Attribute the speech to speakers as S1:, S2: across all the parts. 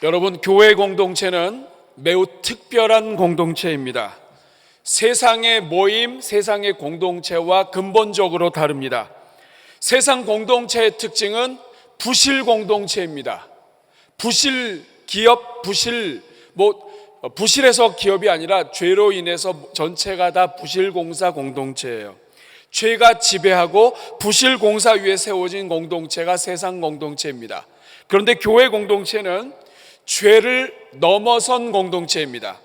S1: 여러분, 교회 공동체는 매우 특별한 공동체입니다. 세상의 모임, 세상의 공동체와 근본적으로 다릅니다. 세상 공동체의 특징은 부실 공동체입니다. 부실 기업, 부실해서 기업이 아니라 죄로 인해서 전체가 다 부실 공사 공동체예요. 죄가 지배하고 부실 공사 위에 세워진 공동체가 세상 공동체입니다. 그런데 교회 공동체는 죄를 넘어선 공동체입니다.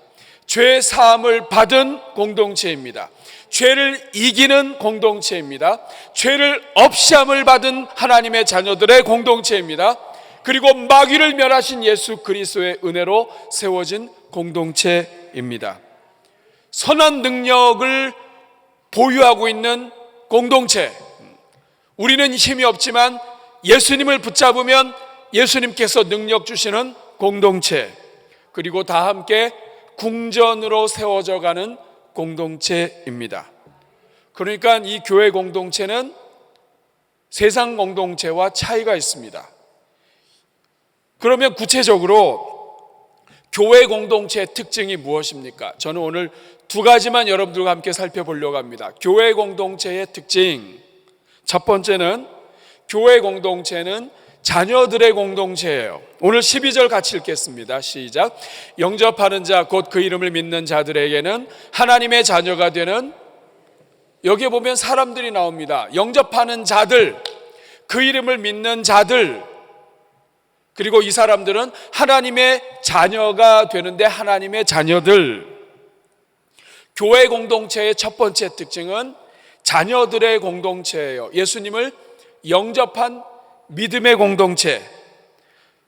S1: 죄 사함을 받은 공동체입니다. 죄를 이기는 공동체입니다. 죄를 없이함을 받은 하나님의 자녀들의 공동체입니다. 그리고 마귀를 멸하신 예수 그리스도의 은혜로 세워진 공동체입니다. 선한 능력을 보유하고 있는 공동체. 우리는 힘이 없지만 예수님을 붙잡으면 예수님께서 능력 주시는 공동체, 그리고 다 함께 궁전으로 세워져 가는 공동체입니다. 그러니까 이 교회 공동체는 세상 공동체와 차이가 있습니다. 그러면 구체적으로 교회 공동체의 특징이 무엇입니까? 저는 오늘 두 가지만 여러분들과 함께 살펴보려고 합니다. 교회 공동체의 특징. 첫 번째는 교회 공동체는 자녀들의 공동체예요. 오늘 12절 같이 읽겠습니다. 시작. 영접하는 자 곧 그 이름을 믿는 자들에게는 하나님의 자녀가 되는, 여기에 보면 사람들이 나옵니다. 영접하는 자들, 그 이름을 믿는 자들, 그리고 이 사람들은 하나님의 자녀가 되는데 하나님의 자녀들. 교회 공동체의 첫 번째 특징은 자녀들의 공동체예요. 예수님을 영접한 믿음의 공동체,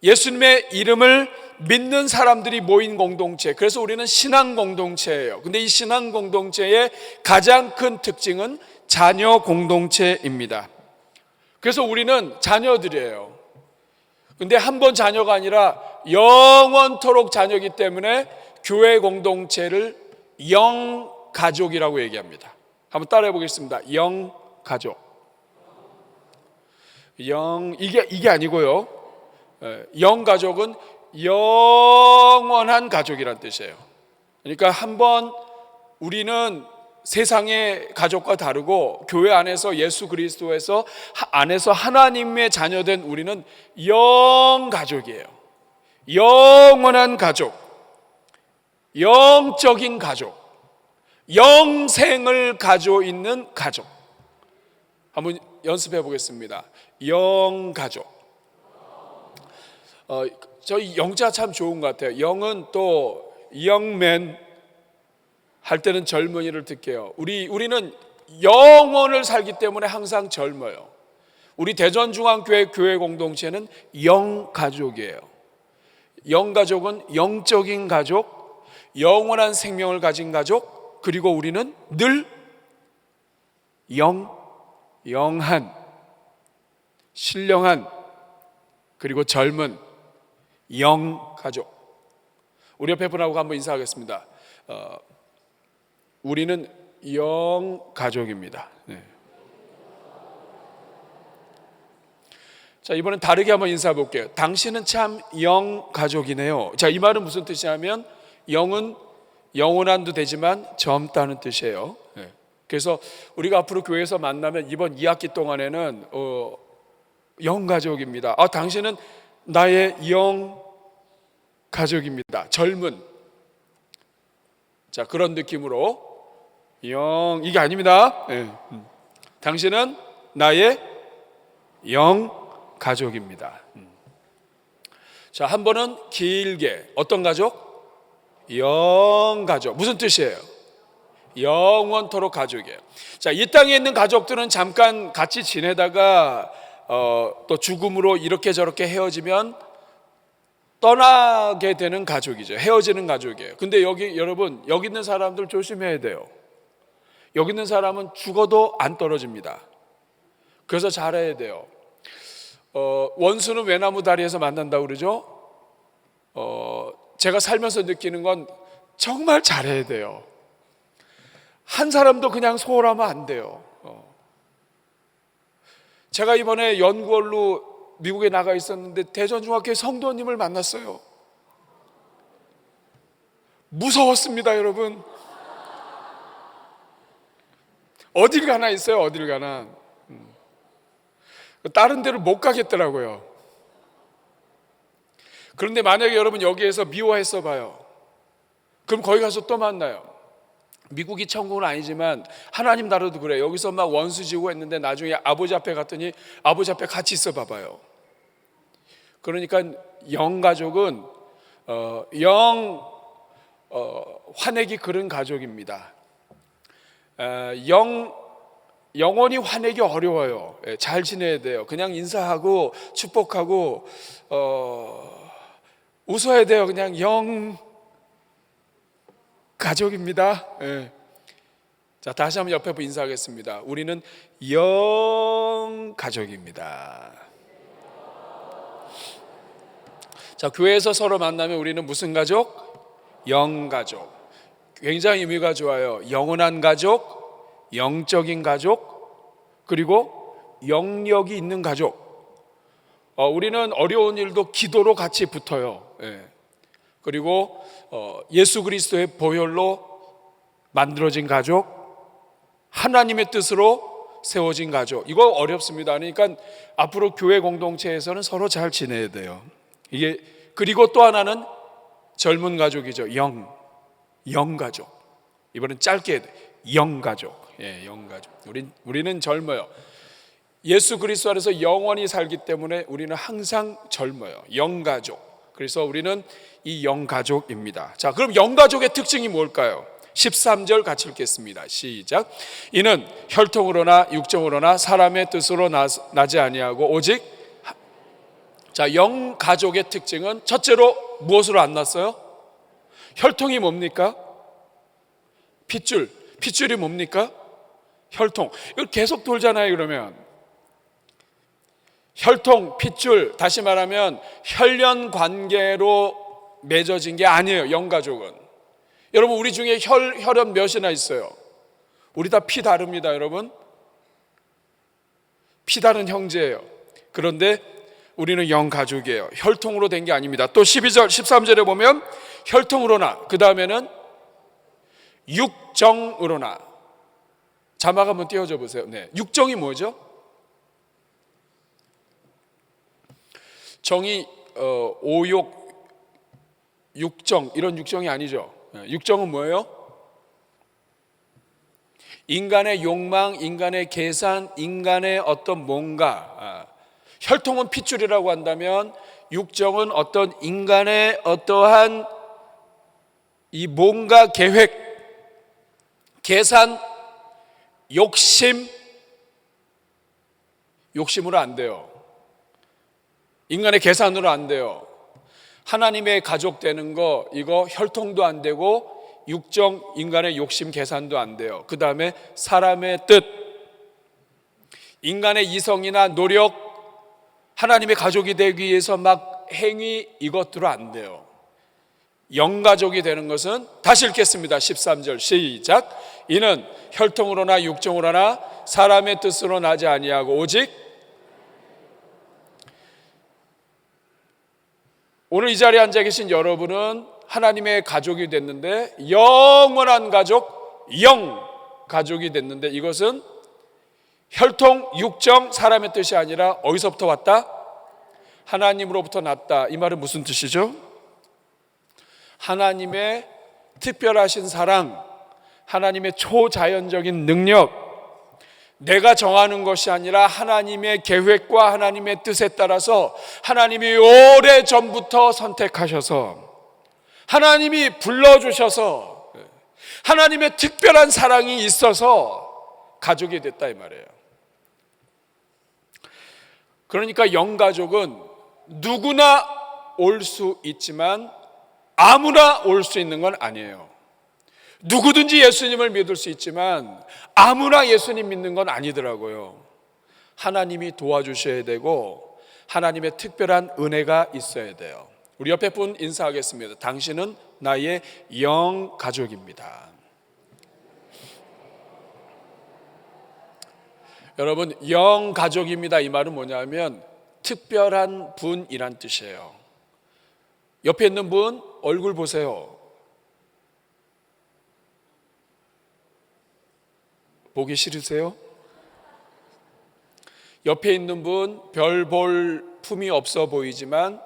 S1: 예수님의 이름을 믿는 사람들이 모인 공동체. 그래서 우리는 신앙 공동체예요. 근데 이 신앙 공동체의 가장 큰 특징은 자녀 공동체입니다. 그래서 우리는 자녀들이에요. 근데 한 번 자녀가 아니라 영원토록 자녀이기 때문에 교회 공동체를 영가족이라고 얘기합니다. 한번 따라해 보겠습니다. 영가족. 이게 아니고요. 영가족은 영원한 가족이란 뜻이에요. 그러니까 한번 우리는 세상의 가족과 다르고 교회 안에서 예수 그리스도에서 안에서 하나님의 자녀된 우리는 영가족이에요. 영원한 가족, 영적인 가족, 영생을 가지고 있는 가족. 한번 연습해 보겠습니다. 영가족. 저희 영자 참 좋은 것 같아요. 영은 또 영맨 할 때는 젊은이를 듣게요. 우리는 영원을 살기 때문에 항상 젊어요. 우리 대전중앙교회 교회 공동체는 영가족이에요. 영가족은 영적인 가족, 영원한 생명을 가진 가족, 그리고 우리는 늘 영한, 신령한, 그리고 젊은 영가족. 우리 옆에 분하고 한번 인사하겠습니다. 우리는 영가족입니다. 네. 자, 이번엔 다르게 한번 인사해 볼게요. 당신은 참 영가족이네요. 자, 이 말은 무슨 뜻이냐면 영은 영원한도 되지만 젊다는 뜻이에요. 네. 그래서 우리가 앞으로 교회에서 만나면 이번 2학기 동안에는 영가족입니다. 당신은 나의 영가족입니다. 젊은. 자, 그런 느낌으로 이게 아닙니다. 네. 당신은 나의 영가족입니다. 자, 한 번은 길게 어떤 가족? 영가족. 무슨 뜻이에요? 영원토록 가족이에요. 자, 이 땅에 있는 가족들은 잠깐 같이 지내다가 또 죽음으로 이렇게 저렇게 헤어지면 떠나게 되는 가족이죠. 헤어지는 가족이에요. 근데 여러분, 여기 있는 사람들 조심해야 돼요. 여기 있는 사람은 죽어도 안 떨어집니다. 그래서 잘해야 돼요. 원수는 외나무 다리에서 만난다고 그러죠. 제가 살면서 느끼는 건 정말 잘해야 돼요. 한 사람도 그냥 소홀하면 안 돼요. 제가 이번에 연구원로 미국에 나가 있었는데 대전중학교의 성도님을 만났어요. 무서웠습니다, 여러분. 어딜 가나 있어요, 어딜 가나. 다른 데를 못 가겠더라고요. 그런데 만약에 여러분 여기에서 미워했어 봐요. 그럼 거기 가서 또 만나요. 미국이 천국은 아니지만 하나님 나라도 그래. 여기서 막 원수 지고 했는데 나중에 아버지 앞에 갔더니 아버지 앞에 같이 있어 봐봐요. 그러니까 영가족은 화내기 그런 가족입니다. 영원히 화내기 어려워요. 잘 지내야 돼요. 그냥 인사하고 축복하고 웃어야 돼요. 그냥 가족입니다. 자, 다시 한번 옆에 인사하겠습니다. 우리는 가족입니다. 자, 교회에서 서로 만나면 우리는 무슨 가족? 영가족. 굉장히 의미가 좋아요. 영원한 가족, 영적인 가족, 그리고 영역이 있는 가족. 우리는 어려운 일도 기도로 같이 붙어요. 그리고 예수 그리스도의 보혈로 만들어진 가족, 하나님의 뜻으로 세워진 가족. 이거 어렵습니다. 그러니까 앞으로 교회 공동체에서는 서로 잘 지내야 돼요. 이게 그리고 또 하나는 젊은 가족이죠. 영가족. 이번엔 짧게 영가족. 영가족. 우리는 젊어요. 예수 그리스도 안에서 영원히 살기 때문에 우리는 항상 젊어요. 영가족. 그래서 우리는 이 영가족입니다. 자, 그럼 영가족의 특징이 뭘까요? 13절 같이 읽겠습니다. 시작. 이는 혈통으로나 육정으로나 사람의 뜻으로 나지 아니하고 오직 자, 영가족의 특징은 첫째로 무엇으로 안 났어요? 혈통이 뭡니까? 핏줄이 뭡니까? 혈통. 이거 계속 돌잖아요. 그러면 혈통, 핏줄, 다시 말하면 혈연 관계로 맺어진 게 아니에요. 영가족은. 여러분, 우리 중에 혈연 몇이나 있어요? 우리 다 피 다릅니다, 여러분. 피 다른 형제예요. 그런데 우리는 영가족이에요. 혈통으로 된 게 아닙니다. 또 12절, 13절에 보면 혈통으로나, 그 다음에는 육정으로나. 자막 한번 띄워줘 보세요. 육정이 뭐죠? 정이 오욕, 육정, 이런 육정이 아니죠. 육정은 뭐예요? 인간의 욕망, 인간의 계산, 인간의 어떤 뭔가. 혈통은 핏줄이라고 한다면 육정은 어떤 인간의 어떠한 이 뭔가 계획, 계산, 욕심으로 안 돼요. 인간의 계산으로 안 돼요. 하나님의 가족 되는 거, 이거 혈통도 안 되고 육정, 인간의 욕심 계산도 안 돼요. 그 다음에 사람의 뜻, 인간의 이성이나 노력, 하나님의 가족이 되기 위해서 막 행위, 이것들은 안 돼요. 영가족이 되는 것은, 다시 읽겠습니다. 13절 시작. 이는 혈통으로나 육정으로나 사람의 뜻으로 나지 아니하고 오직, 오늘 이 자리에 앉아 계신 여러분은 하나님의 가족이 됐는데, 영원한 가족, 영가족이 됐는데, 이것은 혈통, 육정, 사람의 뜻이 아니라 어디서부터 왔다? 하나님으로부터 났다. 이 말은 무슨 뜻이죠? 하나님의 특별하신 사랑, 하나님의 초자연적인 능력, 내가 정하는 것이 아니라 하나님의 계획과 하나님의 뜻에 따라서 하나님이 오래전부터 선택하셔서, 하나님이 불러주셔서, 하나님의 특별한 사랑이 있어서 가족이 됐다 이 말이에요. 그러니까 영가족은 누구나 올 수 있지만 아무나 올 수 있는 건 아니에요. 누구든지 예수님을 믿을 수 있지만 아무나 예수님 믿는 건 아니더라고요. 하나님이 도와주셔야 되고 하나님의 특별한 은혜가 있어야 돼요. 우리 옆에 분 인사하겠습니다. 당신은 나의 영가족입니다. 여러분, 영가족입니다 이 말은 뭐냐면 특별한 분이란 뜻이에요. 옆에 있는 분 얼굴 보세요. 보기 싫으세요? 옆에 있는 분 별 볼 품이 없어 보이지만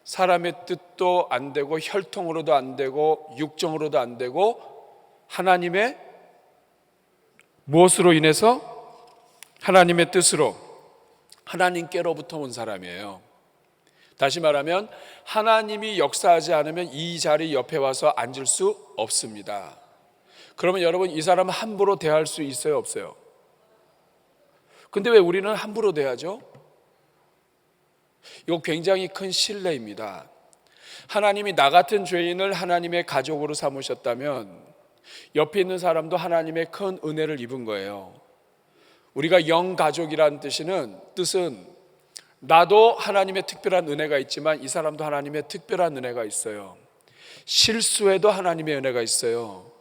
S1: 사람의 뜻도 안 되고 혈통으로도 안 되고 육정으로도 안 되고 하나님의 무엇으로 인해서? 하나님의 뜻으로, 하나님께로부터 온 사람이에요. 다시 말하면 하나님이 역사하지 않으면 이 자리 옆에 와서 앉을 수 없습니다. 그러면 여러분, 이 사람은 함부로 대할 수 있어요, 없어요? 근데 왜 우리는 함부로 대하죠? 이거 굉장히 큰 신뢰입니다. 하나님이 나 같은 죄인을 하나님의 가족으로 삼으셨다면 옆에 있는 사람도 하나님의 큰 은혜를 입은 거예요. 우리가 영가족이라는 뜻은 나도 하나님의 특별한 은혜가 있지만 이 사람도 하나님의 특별한 은혜가 있어요. 실수에도 하나님의 은혜가 있어요.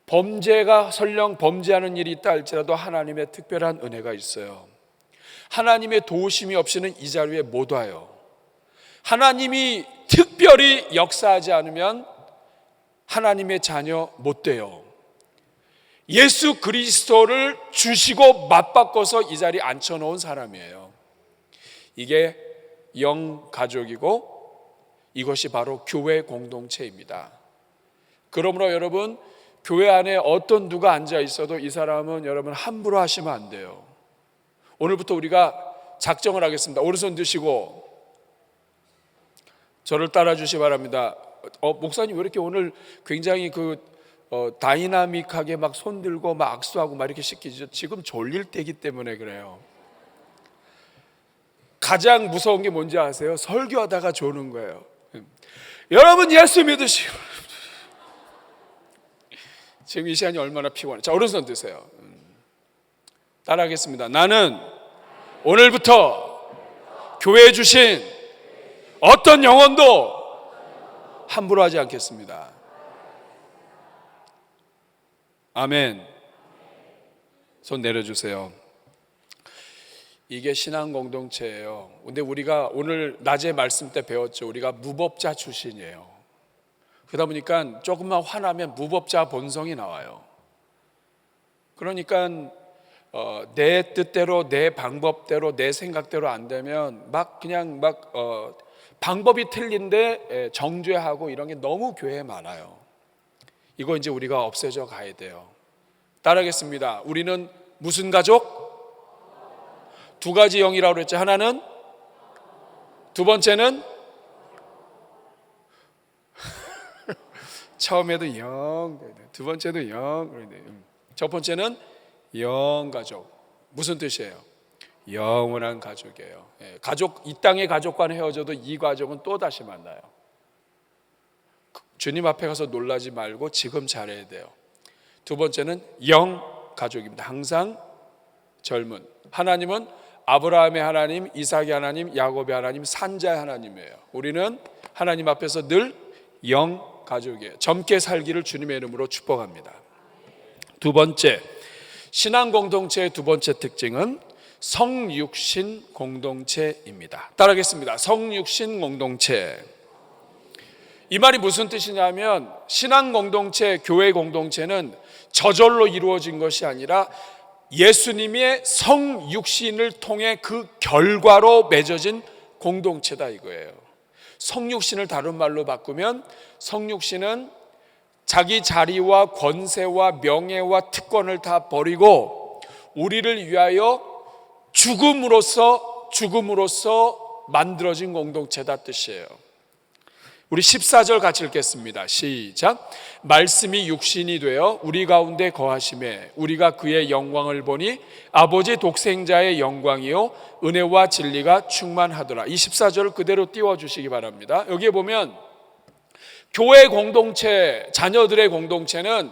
S1: 범죄가 설령 범죄하는 일이 있다 할지라도 하나님의 특별한 은혜가 있어요. 하나님의 도우심이 없이는 이 자리에 못 와요. 하나님이 특별히 역사하지 않으면 하나님의 자녀 못 돼요. 예수 그리스도를 주시고 맞바꿔서 이 자리에 앉혀놓은 사람이에요. 이게 영가족이고 이것이 바로 교회 공동체입니다. 그러므로 여러분, 교회 안에 어떤 누가 앉아 있어도 이 사람은 여러분 함부로 하시면 안 돼요. 오늘부터 우리가 작정을 하겠습니다. 오른손 드시고 저를 따라 주시기 바랍니다. 목사님 왜 이렇게 오늘 굉장히 다이나믹하게 막 손 들고 막 악수하고 막 이렇게 시키죠? 지금 졸릴 때이기 때문에 그래요. 가장 무서운 게 뭔지 아세요? 설교하다가 조는 거예요. 여러분 예수 믿으시고 지금 이 시간이 얼마나 피곤해. 자, 오른손 드세요. 따라하겠습니다. 나는 오늘부터 교회에 주신 어떤 영혼도 함부로 하지 않겠습니다. 아멘. 손 내려주세요. 이게 신앙 공동체예요. 근데 우리가 오늘 낮에 말씀 때 배웠죠. 우리가 무법자 출신이에요. 그러다 보니까 조금만 화나면 무법자 본성이 나와요. 그러니까 내 뜻대로, 내 방법대로, 내 생각대로 안 되면 방법이 틀린데 정죄하고 이런 게 너무 교회에 많아요. 이거 이제 우리가 없애져 가야 돼요. 따라하겠습니다. 우리는 무슨 가족? 두 가지 영이라고 그랬죠. 하나는, 두 번째는 처음에도 영, 두 번째도 영, 첫 번째는 영가족. 무슨 뜻이에요? 영원한 가족이에요. 가족, 이 땅의 가족과는 헤어져도 이 가족은 또 다시 만나요. 주님 앞에 가서 놀라지 말고 지금 잘해야 돼요. 두 번째는 영가족입니다. 항상 젊은. 하나님은 아브라함의 하나님, 이삭의 하나님, 야곱의 하나님, 산자의 하나님이에요. 우리는 하나님 앞에서 늘 영가족이에요. 젊게 살기를 주님의 이름으로 축복합니다. 두 번째, 신앙 공동체의 두 번째 특징은 성육신 공동체입니다. 따라하겠습니다. 성육신 공동체. 이 말이 무슨 뜻이냐면 신앙 공동체, 교회 공동체는 저절로 이루어진 것이 아니라 예수님의 성육신을 통해 그 결과로 맺어진 공동체다 이거예요. 성육신을 다른 말로 바꾸면 성육신은 자기 자리와 권세와 명예와 특권을 다 버리고 우리를 위하여 죽음으로써 만들어진 공동체다 뜻이에요. 우리 14절 같이 읽겠습니다. 시작. 말씀이 육신이 되어 우리 가운데 거하심에 우리가 그의 영광을 보니 아버지 독생자의 영광이요 은혜와 진리가 충만하더라. 이 14절을 그대로 띄워주시기 바랍니다. 여기에 보면 교회 공동체, 자녀들의 공동체는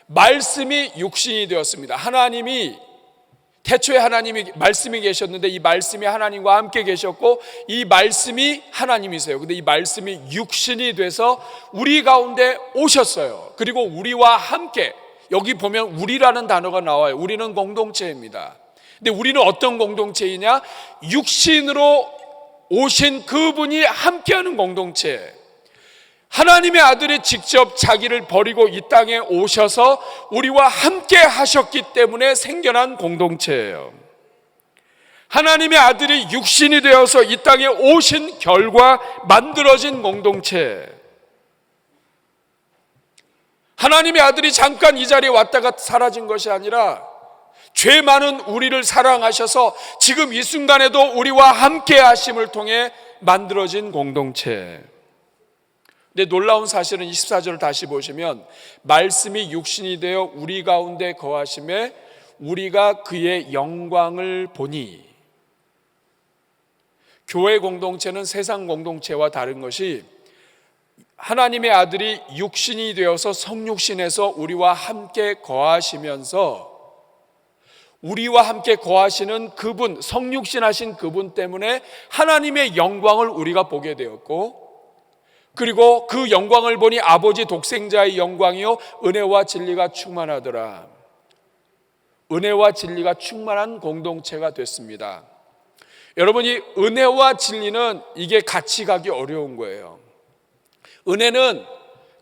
S1: 말씀이 육신이 되었습니다. 하나님이 태초에 하나님이 말씀이 계셨는데 이 말씀이 하나님과 함께 계셨고 이 말씀이 하나님이세요. 근데 이 말씀이 육신이 돼서 우리 가운데 오셨어요. 그리고 우리와 함께, 여기 보면 우리라는 단어가 나와요. 우리는 공동체입니다. 근데 우리는 어떤 공동체이냐? 육신으로 오신 그분이 함께하는 공동체. 하나님의 아들이 직접 자기를 버리고 이 땅에 오셔서 우리와 함께 하셨기 때문에 생겨난 공동체예요. 하나님의 아들이 육신이 되어서 이 땅에 오신 결과 만들어진 공동체. 하나님의 아들이 잠깐 이 자리에 왔다가 사라진 것이 아니라 죄 많은 우리를 사랑하셔서 지금 이 순간에도 우리와 함께 하심을 통해 만들어진 공동체. 근데 놀라운 사실은 24절을 다시 보시면 말씀이 육신이 되어 우리 가운데 거하심에 우리가 그의 영광을 보니. 교회 공동체는 세상 공동체와 다른 것이 하나님의 아들이 육신이 되어서 성육신에서 우리와 함께 거하시면서 우리와 함께 거하시는 그분, 성육신하신 그분 때문에 하나님의 영광을 우리가 보게 되었고, 그리고 그 영광을 보니 아버지 독생자의 영광이요 은혜와 진리가 충만하더라. 은혜와 진리가 충만한 공동체가 됐습니다. 여러분, 이 은혜와 진리는 이게 같이 가기 어려운 거예요. 은혜는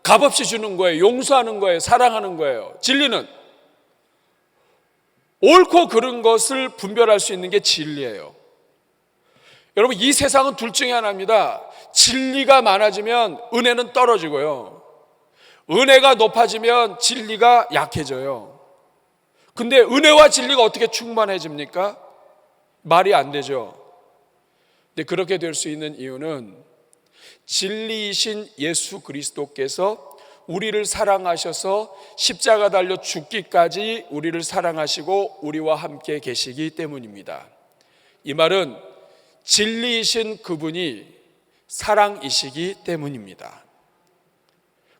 S1: 값없이 주는 거예요. 용서하는 거예요. 사랑하는 거예요. 진리는 옳고 그른 것을 분별할 수 있는 게 진리예요. 여러분, 이 세상은 둘 중에 하나입니다. 진리가 많아지면 은혜는 떨어지고요, 은혜가 높아지면 진리가 약해져요. 근데 은혜와 진리가 어떻게 충만해집니까? 말이 안 되죠. 근데 그렇게 될 수 있는 이유는 진리이신 예수 그리스도께서 우리를 사랑하셔서 십자가 달려 죽기까지 우리를 사랑하시고 우리와 함께 계시기 때문입니다. 이 말은 진리이신 그분이 사랑이시기 때문입니다.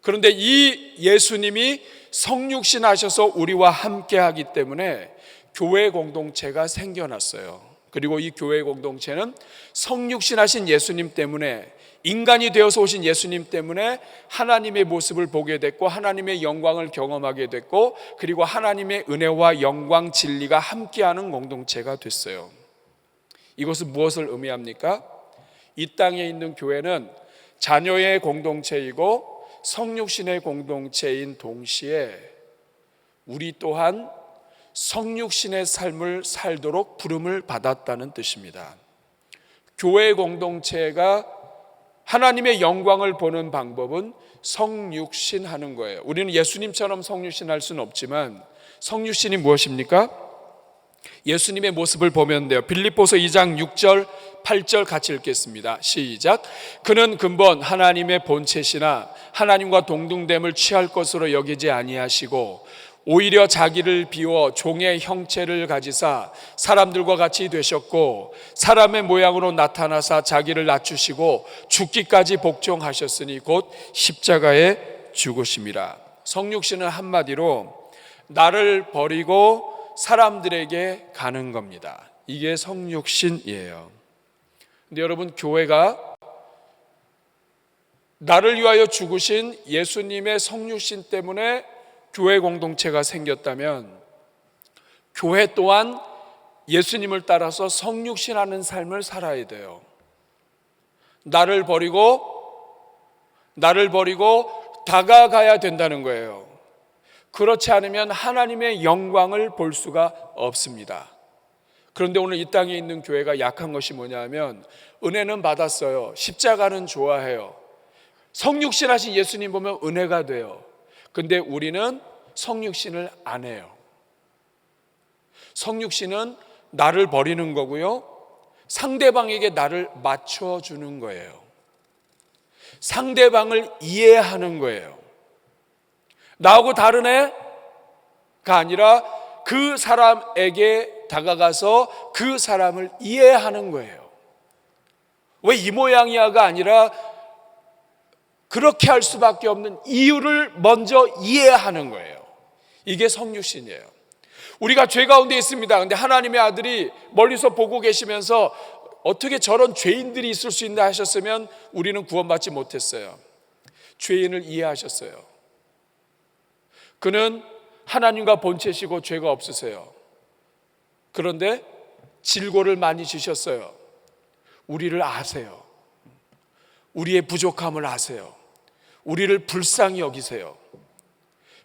S1: 그런데 이 예수님이 성육신 하셔서 우리와 함께 하기 때문에 교회 공동체가 생겨났어요. 그리고 이 교회 공동체는 성육신 하신 예수님 때문에, 인간이 되어서 오신 예수님 때문에 하나님의 모습을 보게 됐고 하나님의 영광을 경험하게 됐고, 그리고 하나님의 은혜와 영광, 진리가 함께하는 공동체가 됐어요. 이것은 무엇을 의미합니까? 이 땅에 있는 교회는 자녀의 공동체이고 성육신의 공동체인 동시에 우리 또한 성육신의 삶을 살도록 부름을 받았다는 뜻입니다. 교회 공동체가 하나님의 영광을 보는 방법은 성육신하는 거예요. 우리는 예수님처럼 성육신할 수는 없지만 성육신이 무엇입니까? 예수님의 모습을 보면 돼요. 빌립보서 2장 6절 8절 같이 읽겠습니다. 시작. 그는 근본 하나님의 본체시나 하나님과 동등됨을 취할 것으로 여기지 아니하시고 오히려 자기를 비워 종의 형체를 가지사 사람들과 같이 되셨고 사람의 모양으로 나타나사 자기를 낮추시고 죽기까지 복종하셨으니 곧 십자가에 죽으심이라. 성육신은 한마디로 나를 버리고 사람들에게 가는 겁니다. 이게 성육신이에요. 근데 여러분, 교회가 나를 위하여 죽으신 예수님의 성육신 때문에 교회 공동체가 생겼다면 교회 또한 예수님을 따라서 성육신하는 삶을 살아야 돼요. 나를 버리고 다가가야 된다는 거예요. 그렇지 않으면 하나님의 영광을 볼 수가 없습니다. 그런데 오늘 이 땅에 있는 교회가 약한 것이 뭐냐면 은혜는 받았어요. 십자가는 좋아해요. 성육신 하신 예수님 보면 은혜가 돼요. 근데 우리는 성육신을 안 해요. 성육신은 나를 버리는 거고요, 상대방에게 나를 맞춰주는 거예요. 상대방을 이해하는 거예요. 나하고 다른 애가 아니라 그 사람에게 다가가서 그 사람을 이해하는 거예요. 왜 이 모양이야가 아니라 그렇게 할 수밖에 없는 이유를 먼저 이해하는 거예요. 이게 성육신이에요. 우리가 죄 가운데 있습니다. 근데 하나님의 아들이 멀리서 보고 계시면서 어떻게 저런 죄인들이 있을 수 있나 하셨으면 우리는 구원받지 못했어요. 죄인을 이해하셨어요. 그는 하나님과 본체시고 죄가 없으세요. 그런데 질고를 많이 지셨어요. 우리를 아세요. 우리의 부족함을 아세요. 우리를 불쌍히 여기세요.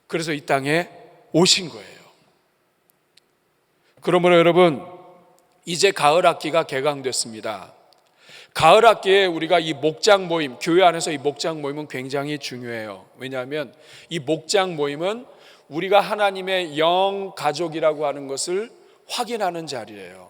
S1: 그래서 이 땅에 오신 거예요. 그러므로 여러분, 이제 가을 학기가 개강됐습니다. 가을 학기에 우리가 이 목장 모임, 교회 안에서 이 목장 모임은 굉장히 중요해요. 왜냐하면 이 목장 모임은 우리가 하나님의 영 가족이라고 하는 것을 확인하는 자리예요.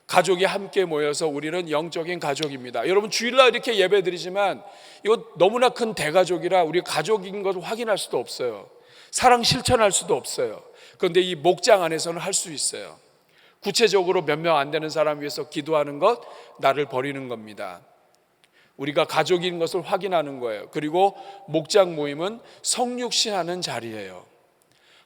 S1: 가족이 함께 모여서 우리는 영적인 가족입니다. 여러분, 주일날 이렇게 예배 드리지만 이거 너무나 큰 대가족이라 우리 가족인 것을 확인할 수도 없어요. 사랑 실천할 수도 없어요. 그런데 이 목장 안에서는 할 수 있어요. 구체적으로 몇 명 안 되는 사람 위해서 기도하는 것, 나를 버리는 겁니다. 우리가 가족인 것을 확인하는 거예요. 그리고 목장 모임은 성육신하는 자리예요.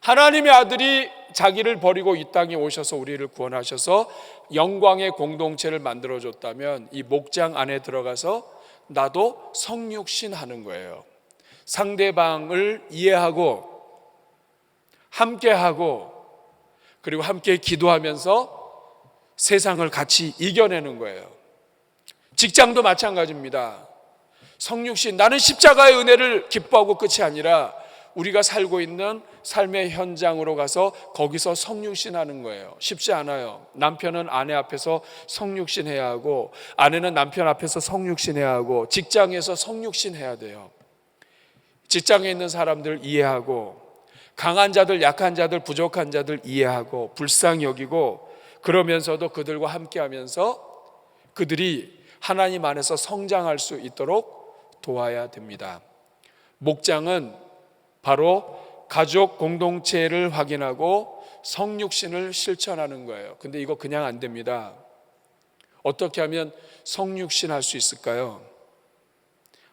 S1: 하나님의 아들이 자기를 버리고 이 땅에 오셔서 우리를 구원하셔서 영광의 공동체를 만들어줬다면 이 목장 안에 들어가서 나도 성육신하는 거예요. 상대방을 이해하고 함께하고 그리고 함께 기도하면서 세상을 같이 이겨내는 거예요. 직장도 마찬가지입니다. 성육신, 나는 십자가의 은혜를 기뻐하고 끝이 아니라 우리가 살고 있는 삶의 현장으로 가서 거기서 성육신하는 거예요. 쉽지 않아요. 남편은 아내 앞에서 성육신해야 하고, 아내는 남편 앞에서 성육신해야 하고, 직장에서 성육신해야 돼요. 직장에 있는 사람들 이해하고, 강한 자들, 약한 자들, 부족한 자들 이해하고 불쌍히 여기고, 그러면서도 그들과 함께하면서 그들이 하나님 안에서 성장할 수 있도록 도와야 됩니다. 목장은 바로 가족 공동체를 확인하고 성육신을 실천하는 거예요. 근데 이거 그냥 안 됩니다. 어떻게 하면 성육신할 수 있을까요?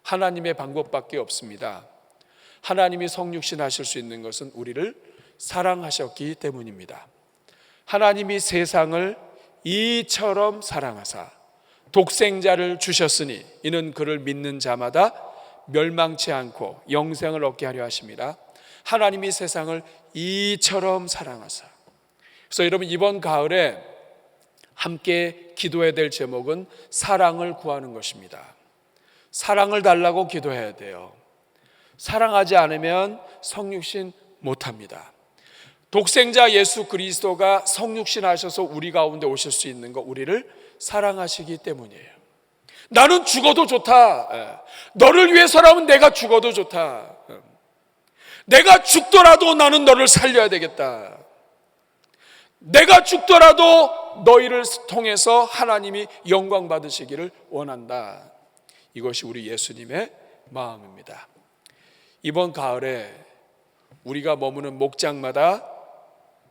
S1: 하나님의 방법밖에 없습니다. 하나님이 성육신 하실 수 있는 것은 우리를 사랑하셨기 때문입니다. 하나님이 세상을 이처럼 사랑하사 독생자를 주셨으니 이는 그를 믿는 자마다 멸망치 않고 영생을 얻게 하려 하십니다. 하나님이 세상을 이처럼 사랑하사. 그래서 여러분, 이번 가을에 함께 기도해야 될 제목은 사랑을 구하는 것입니다. 사랑을 달라고 기도해야 돼요. 사랑하지 않으면 성육신 못합니다. 독생자 예수 그리스도가 성육신 하셔서 우리 가운데 오실 수 있는 거, 우리를 사랑하시기 때문이에요. 나는 죽어도 좋다. 너를 위해서라면 내가 죽어도 좋다. 내가 죽더라도 나는 너를 살려야 되겠다. 내가 죽더라도 너희를 통해서 하나님이 영광 받으시기를 원한다. 이것이 우리 예수님의 마음입니다. 이번 가을에 우리가 머무는 목장마다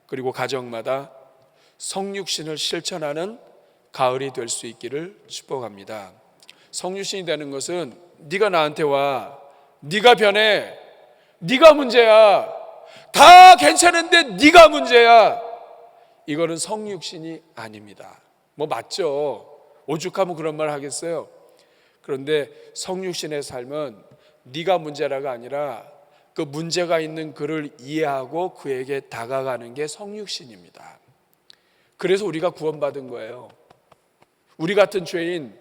S1: 그리고 가정마다 성육신을 실천하는 가을이 될 수 있기를 축복합니다. 성육신이 되는 것은 네가 나한테 와, 네가 변해, 네가 문제야, 다 괜찮은데 네가 문제야, 이거는 성육신이 아닙니다. 뭐 맞죠? 오죽하면 그런 말 하겠어요? 그런데 성육신의 삶은 네가 문제라가 아니라 그 문제가 있는 그를 이해하고 그에게 다가가는 게 성육신입니다. 그래서 우리가 구원받은 거예요. 우리 같은 죄인,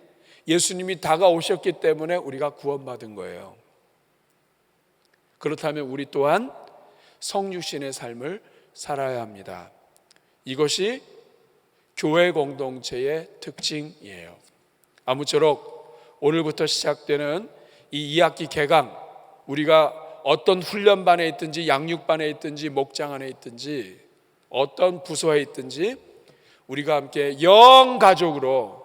S1: 예수님이 다가오셨기 때문에 우리가 구원받은 거예요. 그렇다면 우리 또한 성육신의 삶을 살아야 합니다. 이것이 교회 공동체의 특징이에요. 아무쪼록 오늘부터 시작되는 이 2학기 개강, 우리가 어떤 훈련반에 있든지 양육반에 있든지 목장 안에 있든지 어떤 부서에 있든지 우리가 함께 영가족으로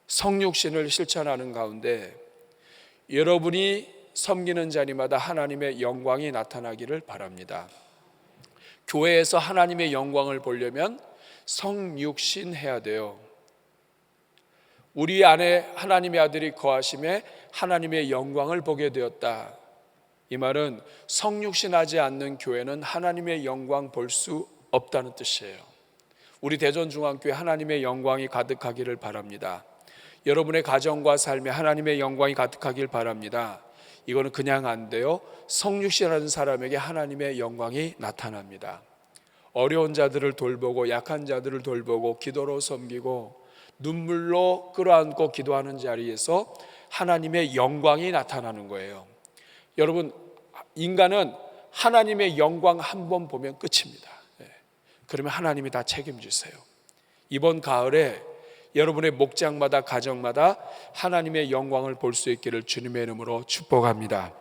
S1: 성육신을 실천하는 가운데 여러분이 섬기는 자리마다 하나님의 영광이 나타나기를 바랍니다. 교회에서 하나님의 영광을 보려면 성육신해야 돼요. 우리 안에 하나님의 아들이 거하심에 하나님의 영광을 보게 되었다. 이 말은 성육신하지 않는 교회는 하나님의 영광 볼 수 없다는 뜻이에요. 우리 대전중앙교회 하나님의 영광이 가득하기를 바랍니다. 여러분의 가정과 삶에 하나님의 영광이 가득하길 바랍니다. 이거는 그냥 안 돼요. 성육신하는 사람에게 하나님의 영광이 나타납니다. 어려운 자들을 돌보고 약한 자들을 돌보고 기도로 섬기고 눈물로 끌어안고 기도하는 자리에서 하나님의 영광이 나타나는 거예요. 여러분, 인간은 하나님의 영광 한 번 보면 끝입니다. 그러면 하나님이 다 책임지세요. 이번 가을에 여러분의 목장마다 가정마다 하나님의 영광을 볼 수 있기를 주님의 이름으로 축복합니다.